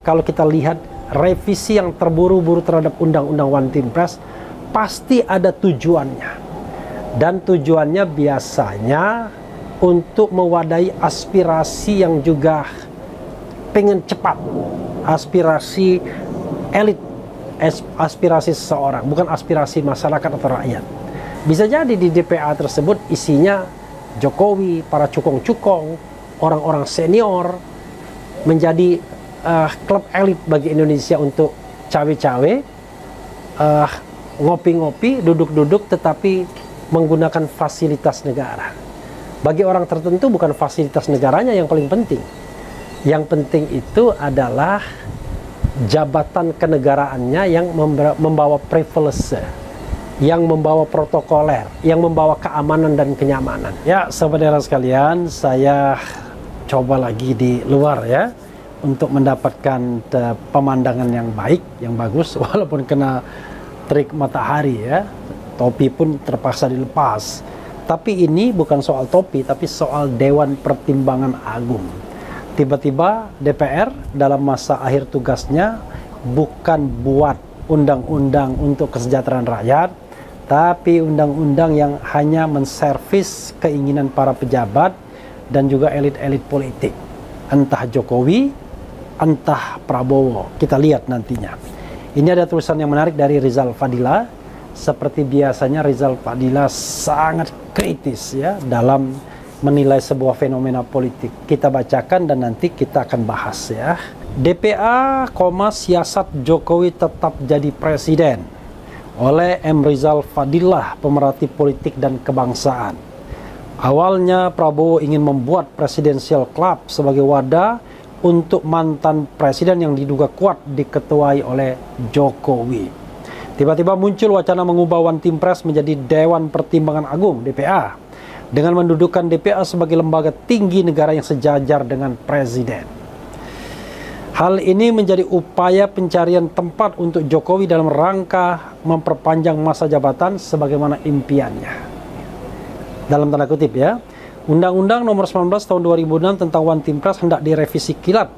Kalau kita lihat revisi yang terburu-buru terhadap Undang-Undang One Team Press, pasti ada tujuannya. Dan tujuannya biasanya untuk mewadahi aspirasi yang juga pengen cepat. Aspirasi elit, aspirasi seseorang, bukan aspirasi masyarakat atau rakyat. Bisa jadi di DPA tersebut isinya Jokowi, para cukong-cukong, orang-orang senior, menjadi klub elit bagi Indonesia untuk cawe-cawe, ngopi-ngopi, duduk-duduk, tetapi menggunakan fasilitas negara. Bagi orang tertentu bukan fasilitas negaranya yang paling penting. Yang penting itu adalah jabatan kenegaraannya yang membawa privilege, yang membawa protokoler, yang membawa keamanan dan kenyamanan. Ya, saudara sekalian, saya coba lagi di luar ya, untuk mendapatkan pemandangan yang baik, yang bagus, walaupun kena terik matahari ya. Topi pun terpaksa dilepas. Tapi ini bukan soal topi, tapi soal Dewan Pertimbangan Agung. Tiba-tiba DPR dalam masa akhir tugasnya bukan buat undang-undang untuk kesejahteraan rakyat, tapi undang-undang yang hanya menservis keinginan para pejabat dan juga elit-elit politik. Entah Jokowi, entah Prabowo. Kita lihat nantinya. Ini ada tulisan yang menarik dari Rizal Fadila. Seperti biasanya Rizal Fadila sangat kritis ya dalam menilai sebuah fenomena politik. Kita bacakan dan nanti kita akan bahas ya. DPA, siasat Jokowi tetap jadi presiden oleh M. Rizal Fadilah, pemerhati politik dan kebangsaan. Awalnya Prabowo ingin membuat Presidential Club sebagai wadah untuk mantan presiden yang diduga kuat diketuai oleh Jokowi. Tiba-tiba muncul wacana mengubah One Team Press menjadi Dewan Pertimbangan Agung (DPA) dengan mendudukan DPA sebagai lembaga tinggi negara yang sejajar dengan presiden. Hal ini menjadi upaya pencarian tempat untuk Jokowi dalam rangka memperpanjang masa jabatan sebagaimana impiannya. Dalam tanda kutip ya. Undang-Undang Nomor 19 Tahun 2006 tentang One Team Press hendak direvisi kilat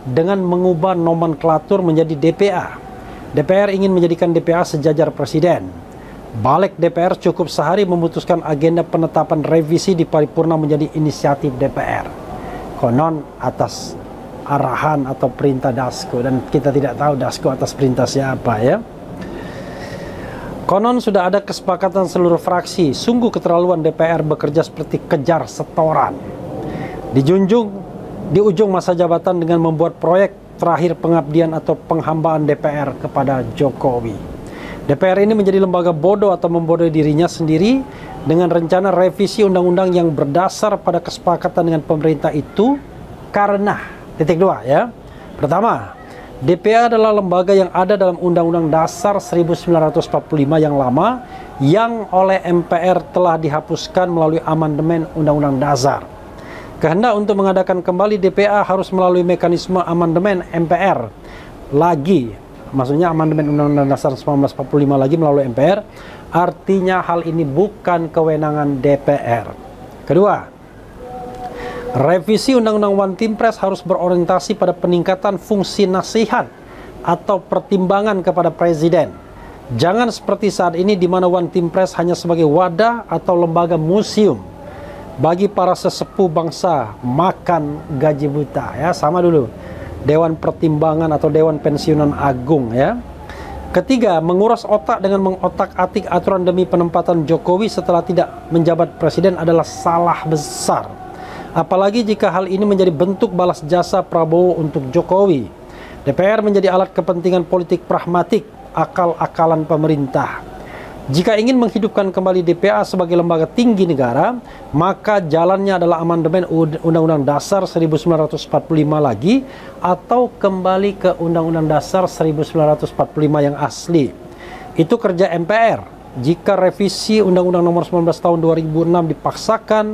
dengan mengubah nomenklatur menjadi DPA. DPR ingin menjadikan DPA sejajar presiden. Balik DPR cukup sehari memutuskan agenda penetapan revisi di paripurna menjadi inisiatif DPR. Konon atas arahan atau perintah Dasko, dan kita tidak tahu Dasko atas perintah siapa ya. Konon sudah ada kesepakatan seluruh fraksi. Sungguh keterlaluan DPR bekerja seperti kejar setoran. Di ujung masa jabatan dengan membuat proyek terakhir pengabdian atau penghambaan DPR kepada Jokowi. DPR ini menjadi lembaga bodoh atau membodohi dirinya sendiri dengan rencana revisi undang-undang yang berdasar pada kesepakatan dengan pemerintah itu karena titik dua ya. Pertama, DPA adalah lembaga yang ada dalam Undang-Undang Dasar 1945 yang lama yang oleh MPR telah dihapuskan melalui amandemen Undang-Undang Dasar. Kehendak untuk mengadakan kembali DPA harus melalui mekanisme amandemen MPR lagi. Maksudnya amandemen Undang-Undang Dasar 1945 lagi melalui MPR. Artinya hal ini bukan kewenangan DPR. Kedua, revisi Undang-Undang One Team Press harus berorientasi pada peningkatan fungsi nasihat atau pertimbangan kepada presiden. Jangan seperti saat ini di mana One Team Press hanya sebagai wadah atau lembaga museum bagi para sesepuh bangsa makan gaji buta ya. Sama dulu Dewan Pertimbangan atau Dewan Pensiunan Agung ya. Ketiga, menguras otak dengan mengotak-atik aturan demi penempatan Jokowi setelah tidak menjabat presiden adalah salah besar. Apalagi jika hal ini menjadi bentuk balas jasa Prabowo untuk Jokowi. DPR menjadi alat kepentingan politik pragmatik, akal-akalan pemerintah. Jika ingin menghidupkan kembali DPA sebagai lembaga tinggi negara, maka jalannya adalah amandemen Undang-Undang Dasar 1945 lagi atau kembali ke Undang-Undang Dasar 1945 yang asli. Itu kerja MPR. Jika revisi Undang-Undang Nomor 19 Tahun 2006 dipaksakan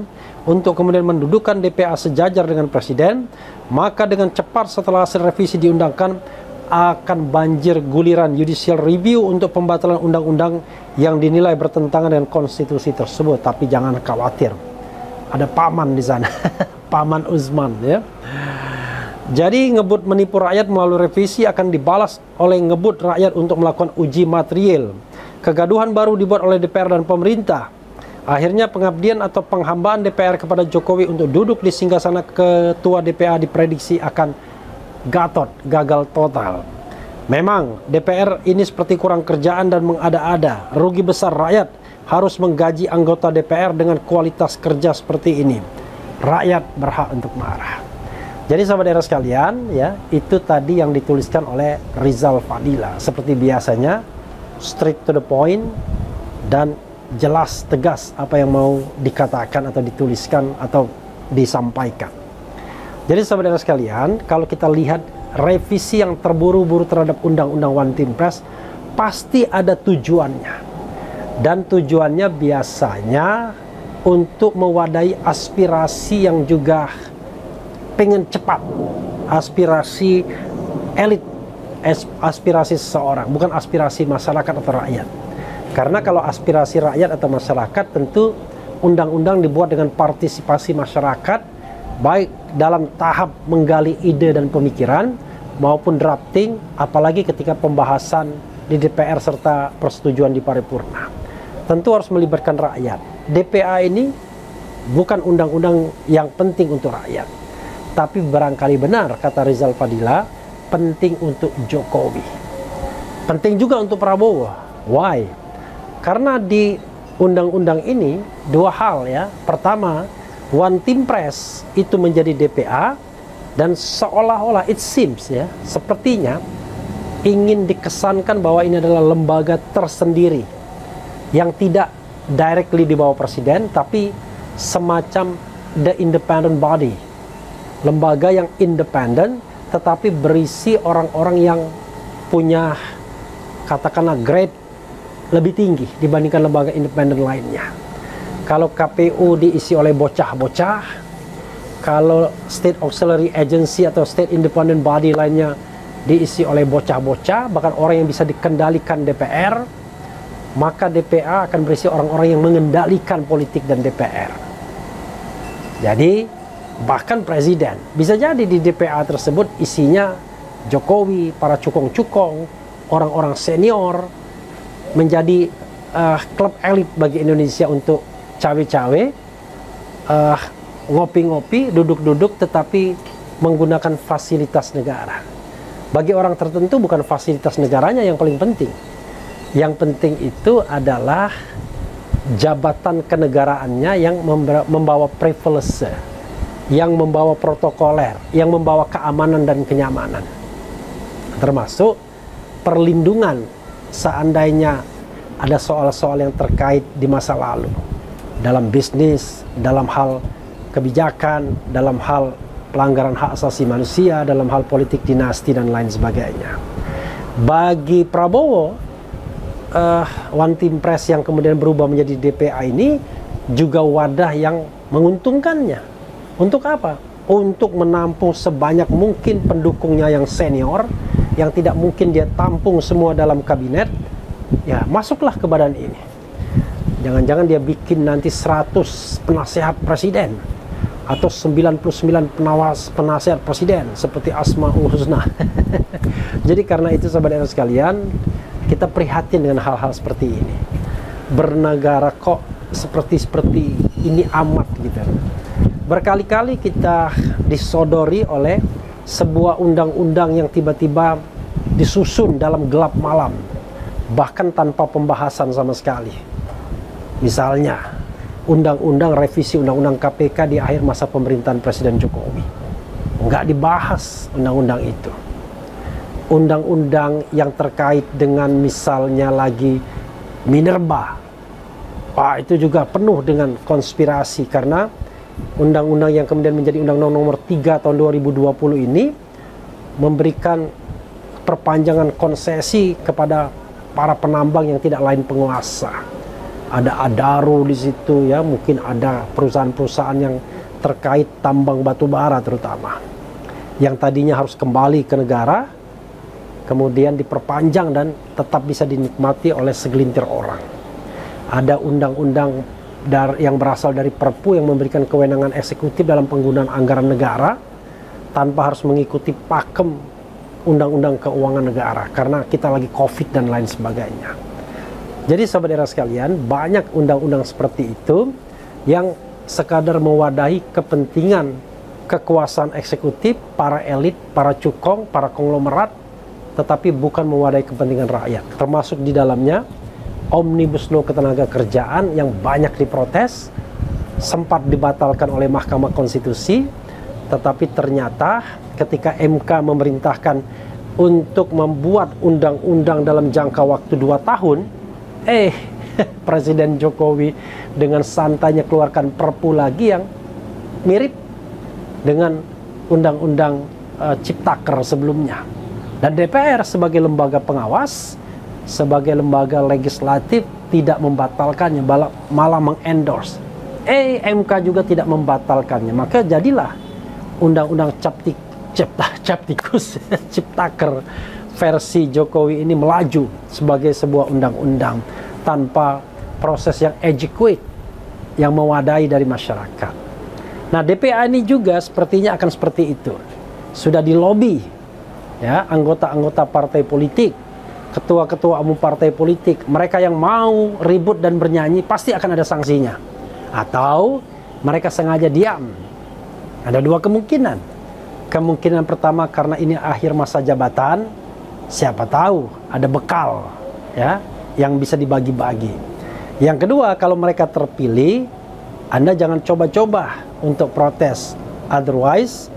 untuk kemudian mendudukan DPA sejajar dengan presiden, maka dengan cepat setelah hasil revisi diundangkan akan banjir guliran judicial review untuk pembatalan undang-undang yang dinilai bertentangan dengan konstitusi tersebut. Tapi jangan khawatir, ada paman di sana, Paman Uzman ya. Jadi ngebut menipu rakyat melalui revisi akan dibalas oleh ngebut rakyat untuk melakukan uji material. Kegaduhan baru dibuat oleh DPR dan pemerintah. Akhirnya pengabdian atau penghambaan DPR kepada Jokowi untuk duduk di singgasana ketua DPA diprediksi akan gagal total. Memang DPR ini seperti kurang kerjaan dan mengada-ada. Rugi besar rakyat harus menggaji anggota DPR dengan kualitas kerja seperti ini. Rakyat berhak untuk marah. Jadi sahabat daerah sekalian, ya, itu tadi yang dituliskan oleh Rizal Fadila. Seperti biasanya, straight to the point dan jelas tegas apa yang mau dikatakan atau dituliskan atau disampaikan. Jadi sahabat daerah sekalian, kalau kita lihat revisi yang terburu-buru terhadap Undang-Undang One Team Press, pasti ada tujuannya. Dan tujuannya biasanya untuk mewadahi aspirasi yang juga pengen cepat, aspirasi elit, aspirasi seseorang, bukan aspirasi masyarakat atau rakyat. Karena kalau aspirasi rakyat atau masyarakat, tentu undang-undang dibuat dengan partisipasi masyarakat, baik dalam tahap menggali ide dan pemikiran maupun drafting, apalagi ketika pembahasan di DPR serta persetujuan di paripurna. Tentu harus melibatkan rakyat. DPA ini bukan undang-undang yang penting untuk rakyat, tapi barangkali benar kata Rizal Fadila, penting untuk Jokowi, penting juga untuk Prabowo. Why? Karena di undang-undang ini dua hal, ya. Pertama, One Team Press itu menjadi DPA, dan seolah-olah it seems, ya, sepertinya ingin dikesankan bahwa ini adalah lembaga tersendiri yang tidak directly di bawah presiden, tapi semacam the independent body, lembaga yang independen tetapi berisi orang-orang yang punya katakanlah grade lebih tinggi dibandingkan lembaga independen lainnya. Kalau KPU diisi oleh bocah-bocah, kalau State Auxiliary Agency atau State Independent Body lainnya diisi oleh bocah-bocah, bahkan orang yang bisa dikendalikan DPR, maka DPA akan berisi orang-orang yang mengendalikan politik dan DPR. Jadi bahkan presiden bisa jadi di DPA tersebut isinya Jokowi, para cukong-cukong, orang-orang senior, menjadi klub elit bagi Indonesia untuk cawe-cawe, ngopi-ngopi, duduk-duduk, tetapi menggunakan fasilitas negara. Bagi orang tertentu bukan fasilitas negaranya yang paling penting. Yang penting itu adalah jabatan kenegaraannya yang membawa privilege, yang membawa protokoler, yang membawa keamanan dan kenyamanan. Termasuk perlindungan seandainya ada soal-soal yang terkait di masa lalu. Dalam bisnis, dalam hal kebijakan, dalam hal pelanggaran hak asasi manusia, dalam hal politik dinasti dan lain sebagainya. Bagi Prabowo, One Team Press yang kemudian berubah menjadi DPA ini juga wadah yang menguntungkannya. Untuk apa? Untuk menampung sebanyak mungkin pendukungnya yang senior, yang tidak mungkin dia tampung semua dalam kabinet. Ya, masuklah ke badan ini. Jangan-jangan dia bikin nanti 100 penasehat presiden atau 99 penasehat presiden seperti Asmaul Husna. Jadi karena itu sahabat sekalian, kita prihatin dengan hal-hal seperti ini. Bernegara kok seperti ini amat gitu. Berkali-kali kita disodori oleh sebuah undang-undang yang tiba-tiba disusun dalam gelap malam, bahkan tanpa pembahasan sama sekali. Misalnya, undang-undang revisi undang-undang KPK di akhir masa pemerintahan Presiden Jokowi. Nggak dibahas undang-undang itu. Undang-undang yang terkait dengan misalnya lagi minerba, itu juga penuh dengan konspirasi, karena undang-undang yang kemudian menjadi undang-undang nomor 3 tahun 2020 ini memberikan perpanjangan konsesi kepada para penambang yang tidak lain penguasa. Ada Adaro di situ, ya, mungkin ada perusahaan-perusahaan yang terkait tambang batu bara terutama, yang tadinya harus kembali ke negara, kemudian diperpanjang dan tetap bisa dinikmati oleh segelintir orang. Ada undang-undang yang berasal dari Perpu yang memberikan kewenangan eksekutif dalam penggunaan anggaran negara, tanpa harus mengikuti pakem undang-undang keuangan negara karena kita lagi COVID dan lain sebagainya. Jadi saudara sekalian, banyak undang-undang seperti itu yang sekadar mewadahi kepentingan kekuasaan eksekutif, para elit, para cukong, para konglomerat, tetapi bukan mewadahi kepentingan rakyat. Termasuk di dalamnya Omnibus Law ketenaga kerjaan yang banyak diprotes, sempat dibatalkan oleh Mahkamah Konstitusi, tetapi ternyata ketika MK memerintahkan untuk membuat undang-undang dalam jangka waktu 2 tahun, Presiden Jokowi dengan santainya keluarkan perpu lagi yang mirip dengan undang-undang Ciptaker sebelumnya. Dan DPR sebagai lembaga pengawas, sebagai lembaga legislatif tidak membatalkannya, malah mengendorse. MK juga tidak membatalkannya. Maka jadilah undang-undang Captikus Ciptaker versi Jokowi ini melaju sebagai sebuah undang-undang tanpa proses yang adequate, yang mewadai dari masyarakat. Nah, DPA ini juga sepertinya akan seperti itu. Sudah dilobi ya, anggota-anggota partai politik, ketua-ketua umum partai politik, mereka yang mau ribut dan bernyanyi pasti akan ada sanksinya. Atau mereka sengaja diam. Ada 2 kemungkinan. Kemungkinan pertama karena ini akhir masa jabatan, siapa tahu ada bekal ya yang bisa dibagi-bagi. Yang kedua, kalau mereka terpilih, Anda jangan coba-coba untuk protes. Otherwise,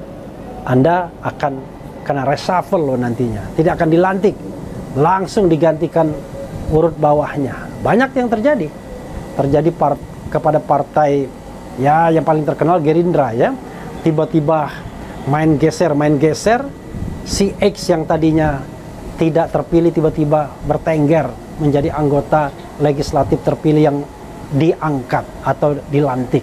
Anda akan kena reshuffle loh nantinya. Tidak akan dilantik. Langsung digantikan urut bawahnya. Banyak yang terjadi. Terjadi kepada partai ya yang paling terkenal Gerindra ya. Tiba-tiba main geser, si X yang tadinya tidak terpilih tiba-tiba bertengger menjadi anggota legislatif terpilih yang diangkat atau dilantik.